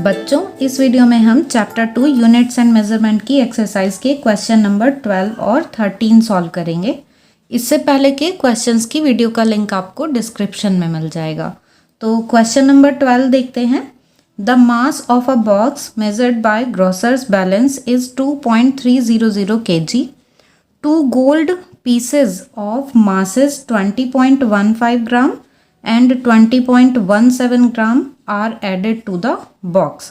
बच्चों, इस वीडियो में हम चैप्टर 2 यूनिट्स एंड मेजरमेंट की एक्सरसाइज के क्वेश्चन नंबर 12 और 13 सॉल्व करेंगे। इससे पहले के क्वेश्चंस की वीडियो का लिंक आपको डिस्क्रिप्शन में मिल जाएगा। तो क्वेश्चन नंबर 12 देखते हैं। The mass of a box measured by grocer's balance is 2.300 kg। Two gold pieces of masses 20.15 gram and 20.17 gram are added to the box।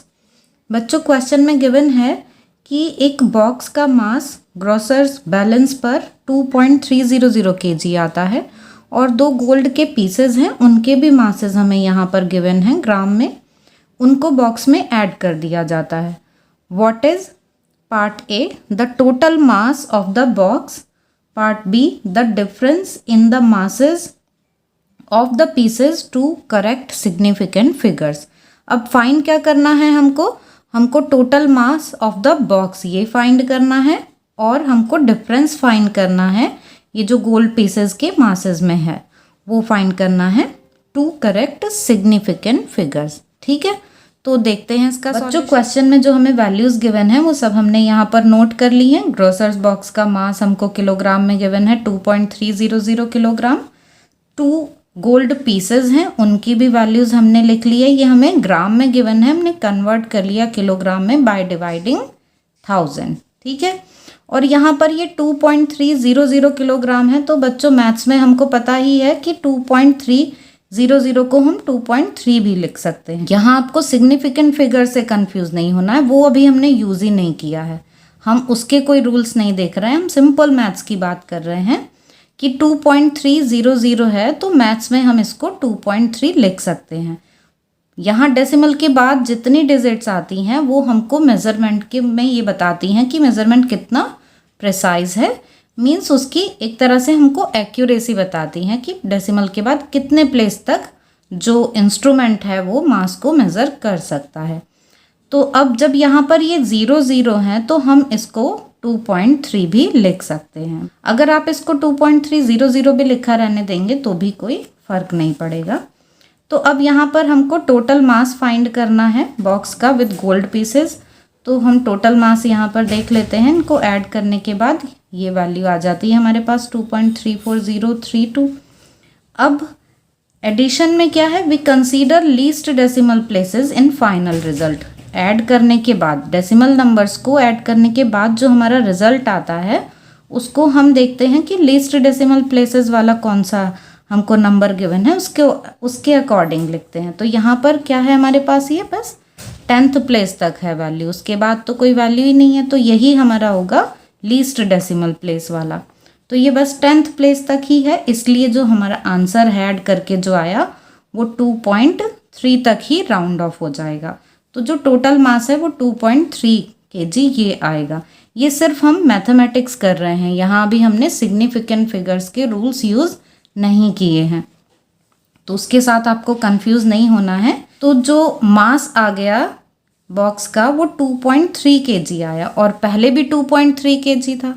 बच्चों, क्वेश्चन में गिवन है कि एक बॉक्स का मास ग्रोसर्स बैलेंस पर 2.300 kg आता है और दो गोल्ड के पीसेस हैं, उनके भी मासेस हमें यहाँ पर गिवन हैं ग्राम में, उनको बॉक्स में ऐड कर दिया जाता है। What is part A the total mass of the box, part B the difference in the masses of the pieces to correct significant figures. अब फाइंड क्या करना है हमको total mass of the box ये फाइंड करना है और हमको डिफरेंस फाइंड करना है, ये जो गोल्ड पीसेस के मासेस में है वो फाइंड करना है टू करेक्ट सिग्निफिकेंट फिगर्स। ठीक है, तो देखते हैं इसका बच्चों। क्वेश्चन में जो हमें वैल्यूज गिवन है वो सब हमने यहाँ पर नोट कर ली हैं। ग्रोसर्स बॉक्स का मास हमको किलोग्राम में गिवन है 2.300 किलोग्राम। टू गोल्ड पीसेस हैं, उनकी भी वैल्यूज हमने लिख ली है। ये हमें ग्राम में गिवन है, हमने कन्वर्ट कर लिया किलोग्राम में बाय डिवाइडिंग 1000। ठीक है, और यहाँ पर ये 2.300 किलोग्राम है, तो बच्चों मैथ्स में हमको पता ही है कि 2.300 को हम 2.3 भी लिख सकते हैं। यहाँ आपको सिग्निफिकेंट फिगर से कंफ्यूज नहीं होना है, वो अभी हमने यूज ही नहीं किया है, हम उसके कोई रूल्स नहीं देख रहे हैं, हम सिंपल मैथ्स की बात कर रहे हैं कि 2.300 है तो मैथ्स में हम इसको 2.3 लिख सकते हैं। यहाँ डेसिमल के बाद जितनी डिजिट्स आती हैं वो हमको मेजरमेंट के में ये बताती हैं कि मेजरमेंट कितना प्रिसाइज है, मीन्स उसकी एक तरह से हमको एक्यूरेसी बताती हैं कि डेसिमल के बाद कितने प्लेस तक जो इंस्ट्रूमेंट है वो मास को मेज़र कर सकता है। तो अब जब यहाँ पर ये 0 है तो हम इसको 2.3 भी लिख सकते हैं। अगर आप इसको 2.300 भी लिखा रहने देंगे तो भी कोई फ़र्क नहीं पड़ेगा। तो अब यहाँ पर हमको टोटल मास फाइंड करना है बॉक्स का विद गोल्ड पीसेस। तो हम टोटल मास यहाँ पर देख लेते हैं, इनको ऐड करने के बाद ये वैल्यू आ जाती है हमारे पास 2.34032। अब एडिशन में क्या है, we consider least decimal places in final result. Add करने के बाद डेसिमल नंबर्स को ऐड करने के बाद जो हमारा रिजल्ट आता है उसको हम देखते हैं कि लीस्ट डेसिमल प्लेसेस वाला कौन सा हमको नंबर गिवन है उसके अकॉर्डिंग लिखते हैं। तो यहाँ पर क्या है हमारे पास, ये बस 10th प्लेस तक है वैल्यू, उसके बाद तो कोई वैल्यू ही नहीं है, तो यही हमारा होगा लीस्ट डेसिमल प्लेस वाला। तो ये बस 10th प्लेस तक ही है, इसलिए जो हमारा आंसर है ऐड करके जो आया वो 2.3 तक ही राउंड ऑफ हो जाएगा। तो जो टोटल मास है वो 2.3 kg ये आएगा। ये सिर्फ हम मैथमेटिक्स कर रहे हैं, यहाँ भी हमने सिग्निफिकेंट फिगर्स के रूल्स यूज़ नहीं किए हैं, तो उसके साथ आपको कंफ्यूज नहीं होना है। तो जो मास आ गया बॉक्स का वो 2.3 kg आया और पहले भी 2.3 kg था,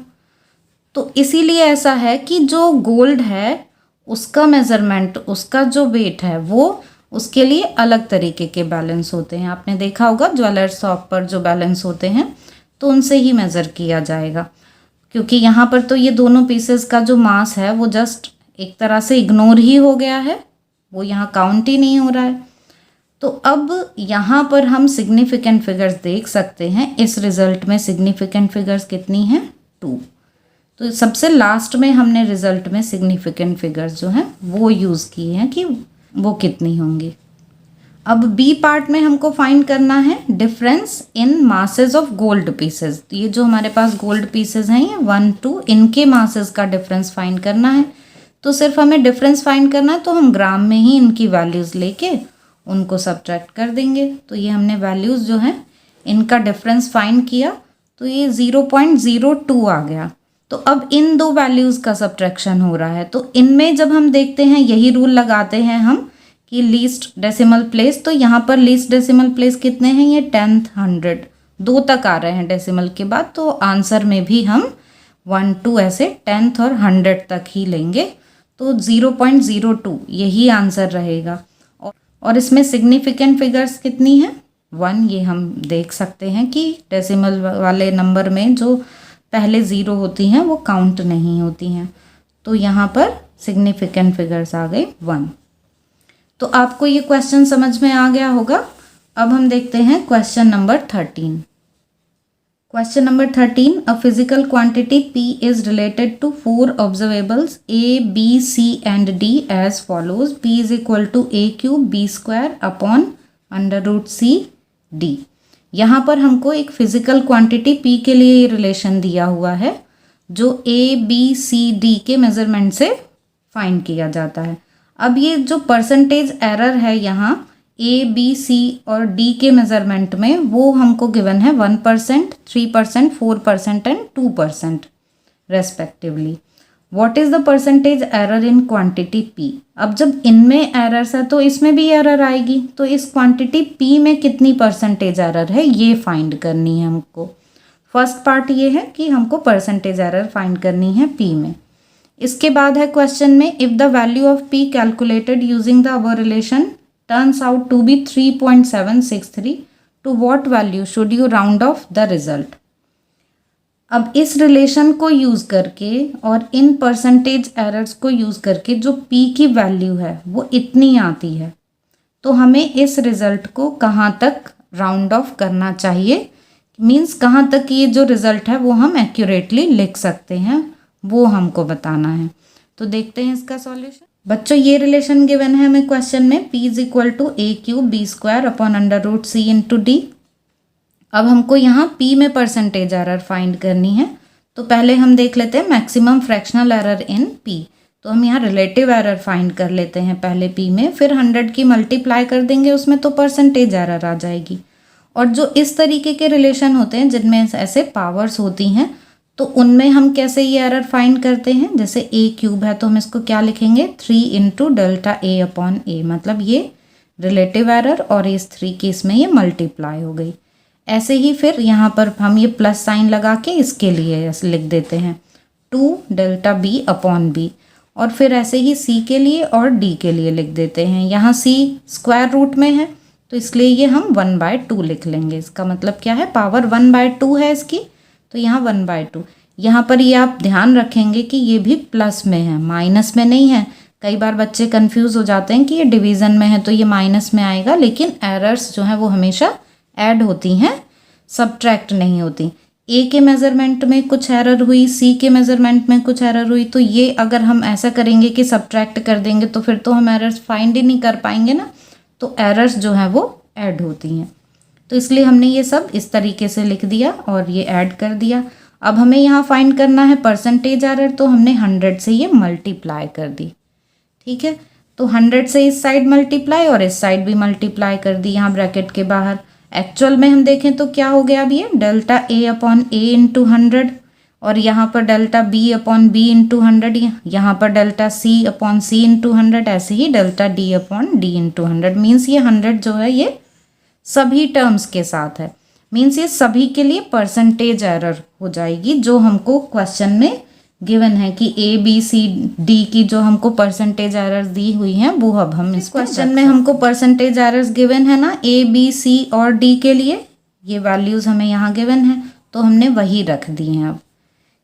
तो इसीलिए ऐसा है कि जो गोल्ड है उसका मेज़रमेंट, उसका जो वेट है वो उसके लिए अलग तरीके के बैलेंस होते हैं। आपने देखा होगा ज्वेलर शॉप पर जो बैलेंस होते हैं तो उनसे ही मेज़र किया जाएगा, क्योंकि यहाँ पर तो ये दोनों पीसेस का जो मास है वो जस्ट एक तरह से इग्नोर ही हो गया है, वो यहाँ काउंट ही नहीं हो रहा है। तो अब यहाँ पर हम सिग्निफिकेंट फिगर्स देख सकते हैं। इस रिज़ल्ट में सिग्निफिकेंट फिगर्स कितनी हैं, 2। तो सबसे लास्ट में हमने रिज़ल्ट में सिग्निफिकेंट फिगर्स जो हैं वो यूज़ किए हैं कि वो कितनी होंगी। अब बी पार्ट में हमको फाइंड करना है difference in masses of gold pieces. ये जो हमारे पास गोल्ड पीसेस हैं ये 1, 2, इनके मासेस का डिफरेंस फाइंड करना है। तो सिर्फ हमें डिफरेंस फाइंड करना है, तो हम ग्राम में ही इनकी वैल्यूज़ लेके उनको सब्ट्रैक्ट कर देंगे। तो ये हमने वैल्यूज़ जो हैं इनका डिफरेंस फाइंड किया तो ये 0.02 आ गया। तो अब इन दो वैल्यूज़ का सब्ट्रैक्शन हो रहा है, तो इनमें जब हम देखते हैं यही रूल लगाते हैं हम कि लीस्ट डेसिमल प्लेस, तो यहाँ पर लीस्ट डेसिमल प्लेस कितने हैं, ये 10th 100 2 तक आ रहे हैं डेसिमल के बाद, तो आंसर में भी हम 1, 2 ऐसे 10th और 100 तक ही लेंगे। तो 0.02 यही आंसर रहेगा। और इसमें सिग्निफिकेंट फिगर्स कितनी हैं, 1 ये हम देख सकते हैं कि डेसिमल वाले नंबर में जो पहले 0 होती हैं वो काउंट नहीं होती हैं। तो यहाँ पर सिग्निफिकेंट फिगर्स आ गए 1। तो आपको ये क्वेश्चन समझ में आ गया होगा। अब हम देखते हैं question number 13। Question number 13. A physical quantity P is related to 4 observables A, B, C and D as follows. P is equal to A cube B square upon under root C D. यहाँ पर हमको एक physical quantity P के लिए ये relation दिया हुआ है जो A, B, C, D के मेजरमेंट से फाइंड किया जाता है। अब ये जो परसेंटेज एरर है यहाँ A, B, C और D के मेजरमेंट में वो हमको गिवन है 1%, 3%, 4% and 2% respectively. What is the percentage error in quantity P? अब जब इनमें एरर्स है तो इसमें भी एरर आएगी, तो इस क्वांटिटी P में कितनी परसेंटेज एरर है ये फाइंड करनी है हमको। फर्स्ट पार्ट ये है कि हमको परसेंटेज एरर फाइंड करनी है P में। इसके बाद है क्वेश्चन में if the value of P calculated using the our relation turns out to be 3.763, to what value should you round off the result? अब इस रिलेशन को यूज़ करके और इन परसेंटेज एरर्स को यूज़ करके जो P की वैल्यू है वो इतनी आती है, तो हमें इस रिज़ल्ट को कहाँ तक राउंड ऑफ करना चाहिए, मीन्स कहाँ तक ये जो रिज़ल्ट है वो हम एक्यूरेटली लिख सकते हैं, वो हमको बताना है। तो देखते हैं इसका सॉल्यूशन। बच्चों ये रिलेशन गिवन है हमें क्वेश्चन में P is equal to A cube B square upon under root C into D। अब हमको यहाँ P में परसेंटेज एरर फाइंड करनी है, तो पहले हम देख लेते हैं maximum fractional error in P। तो हम यहाँ रिलेटिव एरर फाइंड कर लेते हैं पहले P में, फिर 100 की मल्टीप्लाई कर देंगे उसमें तो परसेंटेज एरर आ जाएगी। और जो इस तरीके के रिलेशन होते हैं जिनमें ऐसे पावर्स होती हैं तो उनमें हम कैसे ये एरर फाइंड करते हैं, जैसे A क्यूब है तो हम इसको क्या लिखेंगे 3 into delta A upon A, मतलब ये रिलेटिव एरर और इस 3 केस में ये मल्टीप्लाई हो गई। ऐसे ही फिर यहाँ पर हम ये प्लस साइन लगा के इसके लिए लिख देते हैं 2 डेल्टा B अपॉन B, और फिर ऐसे ही C के लिए और D के लिए लिख देते हैं। यहाँ C स्क्वायर रूट में है तो इसलिए ये हम 1/2 लिख लेंगे। इसका मतलब क्या है, पावर 1/2 है इसकी, तो यहाँ 1/2। यहाँ पर ये आप ध्यान रखेंगे कि ये भी प्लस में है, माइनस में नहीं है। कई बार बच्चे कंफ्यूज हो जाते हैं कि ये डिवीज़न में है तो ये माइनस में आएगा, लेकिन एरर्स जो हैं वो हमेशा ऐड होती हैं, सब्ट्रैक्ट नहीं होती। A के मेज़रमेंट में कुछ एरर हुई, C के मेज़रमेंट में कुछ एरर हुई, तो ये अगर हम ऐसा करेंगे कि सब्ट्रैक्ट कर देंगे तो फिर तो हम एरर्स फाइंड ही नहीं कर पाएंगे ना, तो एरर्स जो हैं वो ऐड होती हैं। तो इसलिए हमने ये सब इस तरीके से लिख दिया और ये ऐड कर दिया। अब हमें यहाँ फाइंड करना है परसेंटेज एरर, तो हमने 100 से ये मल्टीप्लाई कर दी। ठीक है, तो 100 से इस साइड मल्टीप्लाई और इस साइड भी मल्टीप्लाई कर दी यहाँ ब्रैकेट के बाहर। एक्चुअल में हम देखें तो क्या हो गया, अब ये delta A upon A into 100, और यहाँ पर delta B upon B into 100, यहाँ पर delta C upon C into 100, ऐसे ही delta D upon D into 100। Means ये 100 जो है ये सभी टर्म्स के साथ है, मीन्स ये सभी के लिए परसेंटेज एरर हो जाएगी जो हमको क्वेश्चन में गिवन है कि A B C D की जो हमको परसेंटेज एरर्स दी हुई हैं वो अब हम इस क्वेश्चन में हमको परसेंटेज एरर्स गिवन है ना A B C और D के लिए, ये वैल्यूज़ हमें यहाँ गिवन है तो हमने वही रख दी हैं अब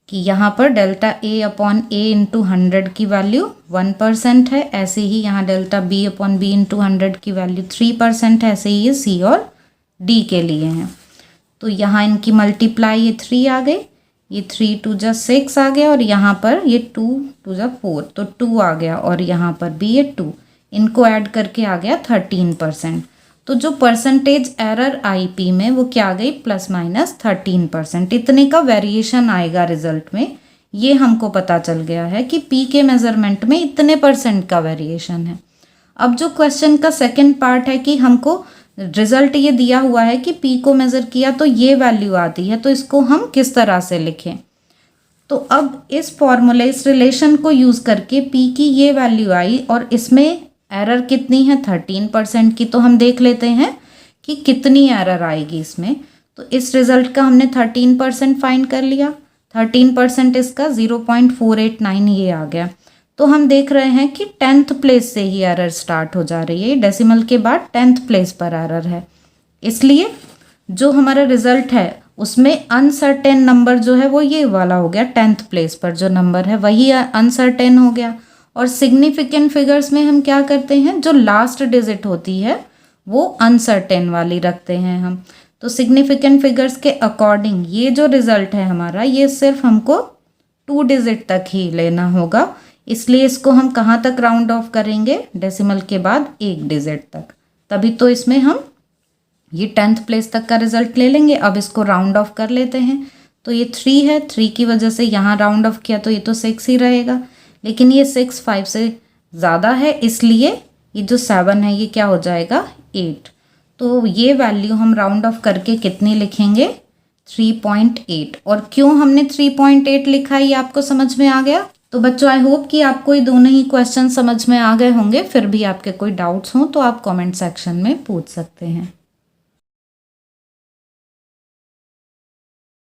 कि यहाँ पर delta A upon A into 100 की वैल्यू 1% है, ऐसे ही यहाँ delta B upon B into 100 की वैल्यू 3% है, ऐसे ही ये C और D के लिए हैं। तो यहाँ इनकी मल्टीप्लाई ये 3 आ गई, ये 3 2 जा 6 आ गया, और यहाँ पर ये 2 2 जा 4 तो 2 आ गया, और यहाँ पर भी ये 2, इनको ऐड करके आ गया 13%। तो जो परसेंटेज एरर आई P में वो क्या आ गई, प्लस माइनस 13%। इतने का वेरिएशन आएगा रिजल्ट में, ये हमको पता चल गया है कि P के मेजरमेंट में इतने % का वेरिएशन है। अब जो क्वेश्चन का सेकंड पार्ट है कि हमको रिजल्ट ये दिया हुआ है कि P को मेज़र किया तो ये वैल्यू आती है, तो इसको हम किस तरह से लिखें। तो अब इस फॉर्मूले, इस रिलेशन को यूज़ करके P की ये वैल्यू आई और इसमें एरर कितनी है 13% की, तो हम देख लेते हैं कि कितनी एरर आएगी इसमें। तो इस रिज़ल्ट का हमने 13% फाइंड कर लिया, 13% इसका 0.489 ये आ गया। तो हम देख रहे हैं कि 10th प्लेस से ही एरर स्टार्ट हो जा रही है, डेसिमल के बाद 10th प्लेस पर एरर है। इसलिए जो हमारा रिजल्ट है उसमें अनसर्टेन नंबर जो है वो ये वाला हो गया, 10th प्लेस पर जो नंबर है वही अनसर्टेन हो गया। और सिग्निफिकेंट फिगर्स में हम क्या करते हैं, जो लास्ट डिजिट होती है वो अनसर्टेन वाली रखते हैं हम। तो सिग्निफिकेंट फिगर्स के अकॉर्डिंग ये जो रिजल्ट है हमारा, ये सिर्फ हमको 2 डिजिट तक ही लेना होगा, इसलिए इसको हम कहाँ तक राउंड ऑफ करेंगे, डेसिमल के बाद 1 डिजिट तक, तभी तो इसमें हम ये 10th प्लेस तक का रिजल्ट ले लेंगे। अब इसको राउंड ऑफ कर लेते हैं, तो ये 3 है, 3 की वजह से यहाँ राउंड ऑफ किया तो ये तो 6 ही रहेगा, लेकिन ये 6 5 से ज़्यादा है, इसलिए ये जो 7 है ये क्या हो जाएगा 8। तो ये वैल्यू हम राउंड ऑफ करके कितनी लिखेंगे 3.8। और क्यों हमने 3.8 लिखा है ये आपको समझ में आ गया। तो बच्चों आई होप कि आपको ये दोनों ही क्वेश्चन समझ में आ गए होंगे। फिर भी आपके कोई डाउट्स हों तो आप कमेंट सेक्शन में पूछ सकते हैं।